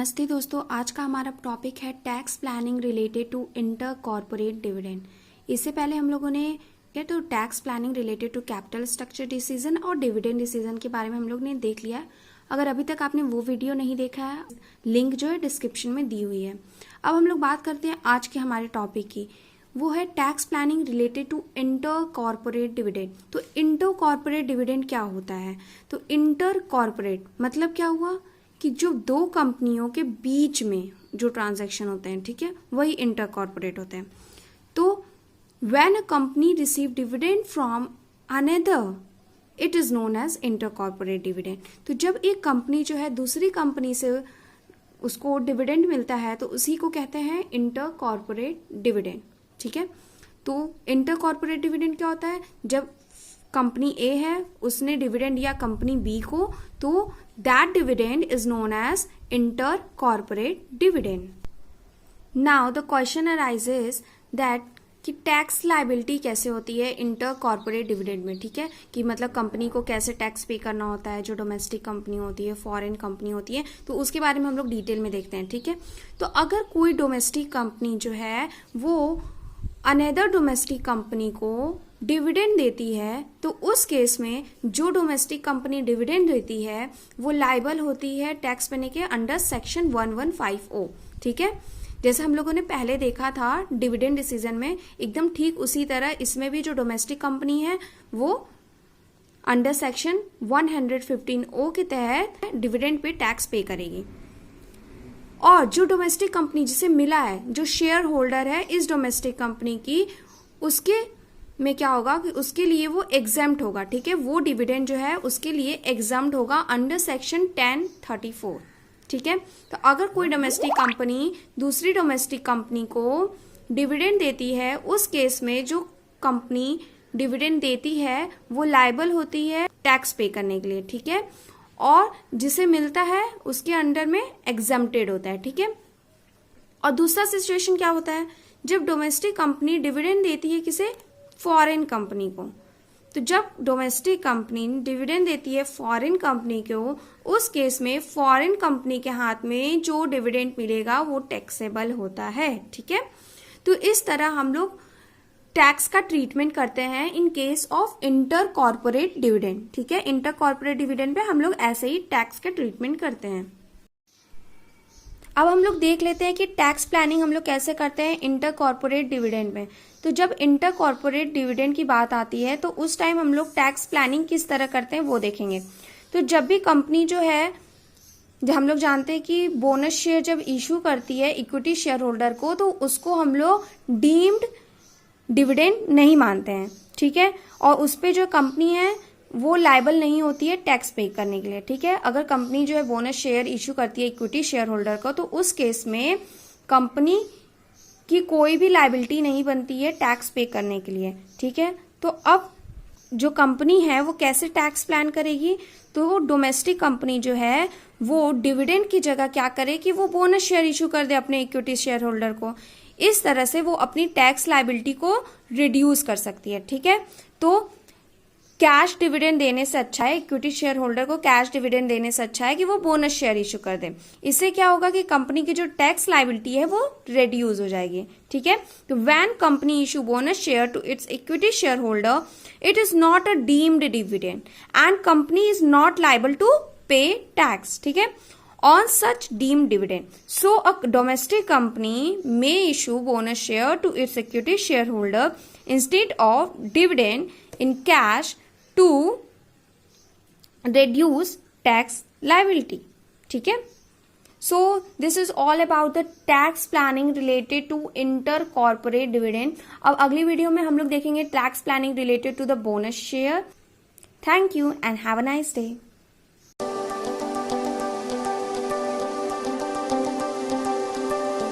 नमस्ते दोस्तों, आज का हमारा टॉपिक है tax planning related to inter corporate dividend. इससे पहले हम लोगों ने तो tax planning related to capital structure decision और डिविडेंड डिसीजन के बारे में हम लोग ने देख लिया है। अगर अभी तक आपने वो वीडियो नहीं देखा है, लिंक जो है डिस्क्रिप्शन में दी हुई है। अब हम लोग बात करते हैं आज के हमारे टॉपिक की, वो है tax planning related to inter corporate dividend. तो इंटर कॉर्पोरेट डिविडेंड क्या होता है? तो इंटर कॉर्पोरेट मतलब क्या हुआ कि जो दो कंपनियों के बीच में जो ट्रांजैक्शन होते हैं, ठीक है, वही इंटर कॉर्पोरेट होते हैं। तो when a company receive dividend from another, it is known as inter corporate dividend. तो जब एक कंपनी जो है दूसरी कंपनी से उसको डिविडेंड मिलता है तो उसी को कहते हैं इंटर कॉर्पोरेट डिविडेंड, ठीक है। तो इंटर कॉर्पोरेट डिविडेंड क्या होता है? जब कंपनी ए है, उसने डिविडेंड दिया कंपनी बी को, तो that dividend is known as inter corporate dividend. Now the question arises that कि टैक्स लायबिलिटी कैसे होती है इंटर कॉर्पोरेट डिविडेंड में, ठीक है, कि मतलब कंपनी को कैसे टैक्स पे करना होता है, जो डोमेस्टिक कंपनी होती है, फॉरेन कंपनी होती है, तो उसके बारे में हम लोग डिटेल में देखते हैं, ठीक है। तो अगर कोई डोमेस्टिक कंपनी जो है वो अनदर डोमेस्टिक कंपनी को डिविडेंड देती है, तो उस केस में जो डोमेस्टिक कंपनी डिविडेंड देती है वो लायबल होती है टैक्स पेने के अंडर सेक्शन 1150, ठीक है। जैसे हम लोगों ने पहले देखा था डिविडेंड डिसीजन में, एकदम ठीक उसी तरह इसमें भी जो डोमेस्टिक कंपनी है वो अंडर सेक्शन 115O के तहत डिविडेंड पे टैक्स पे करेगी। और जो डोमेस्टिक कंपनी जिसे मिला है, जो शेयर होल्डर है इस डोमेस्टिक कंपनी की, उसके में क्या होगा कि उसके लिए वो एग्जेम्प्ट होगा, ठीक है, वो डिविडेंड जो है उसके लिए एग्जेम्प्ट होगा अंडर सेक्शन 1034, ठीक है। तो अगर कोई डोमेस्टिक कंपनी दूसरी डोमेस्टिक कंपनी को डिविडेंड देती है, उस केस में जो कंपनी डिविडेंड देती है वो लायबल होती है टैक्स पे करने के लिए, ठीक है, और जिसे मिलता है उसके अंडर में एग्जेम्प्टेड होता है, ठीक है। और दूसरा सिचुएशन क्या होता है? जब डोमेस्टिक कंपनी डिविडेंड देती है किसे? फॉरेन कंपनी को। तो जब डोमेस्टिक कंपनी डिविडेंड देती है फॉरेन कंपनी को, उस केस में फॉरेन कंपनी के हाथ में जो डिविडेंड मिलेगा वो टैक्सेबल होता है, ठीक है। तो इस तरह हम लोग टैक्स का ट्रीटमेंट करते हैं in case of inter corporate dividend, ठीक है। इंटर कॉर्पोरेट डिविडेंड पे हम लोग ऐसे ही टैक्स का ट्रीटमेंट करते हैं। अब हम लोग देख लेते हैं कि टैक्स प्लानिंग हम लोग कैसे करते हैं इंटर कॉर्पोरेट डिविडेंड में। तो जब इंटर कॉर्पोरेट डिविडेंड की बात आती है तो उस टाइम हम लोग टैक्स प्लानिंग किस तरह करते हैं वो देखेंगे। तो जब भी कंपनी जो है, जब हम लोग जानते हैं कि बोनस शेयर जब इशू करती है इक्विटी शेयर होल्डर को, तो उसको हम लोग डीम्ड डिविडेंड नहीं मानते हैं, ठीक है, और उस पे जो कंपनी है वो लायबल नहीं होती है टैक्स पे करने के लिए, ठीक है। अगर कंपनी जो है बोनस शेयर इशू करती है इक्विटी शेयर होल्डर को, तो उस केस में कंपनी की कोई भी लायबिलिटी नहीं बनती है टैक्स पे करने के लिए, ठीक है। तो अब जो कंपनी है वो कैसे टैक्स प्लान करेगी? तो वो डोमेस्टिक कंपनी जो है वो डिविडेंड की जगह क्या करे कि वो बोनस शेयर इशू कर दे अपने इक्विटी शेयर होल्डर को। इस तरह से वो अपनी टैक्स लायबिलिटी को रिड्यूस कर सकती है, ठीक है। तो कैश डिविडेंड देने से अच्छा है, इक्विटी शेयर होल्डर को कैश डिविडेंड देने से अच्छा है कि वो बोनस शेयर इशू कर दे। इससे क्या होगा कि कंपनी की जो टैक्स लायबिलिटी है वो रिड्यूस हो जाएगी, ठीक है। तो when company issue bonus share to its equity share holder, it is not a deemed dividend and company is not liable to pay tax, ठीक है, on such deemed dividend. So a domestic company may issue bonus share to its equity shareholder instead of dividend in cash to reduce tax liability, ठीक है। So this is all about the tax planning related to inter corporate dividend. अब अगली video में हम लोग देखेंगे tax planning related to the bonus share. Thank you and have a nice day.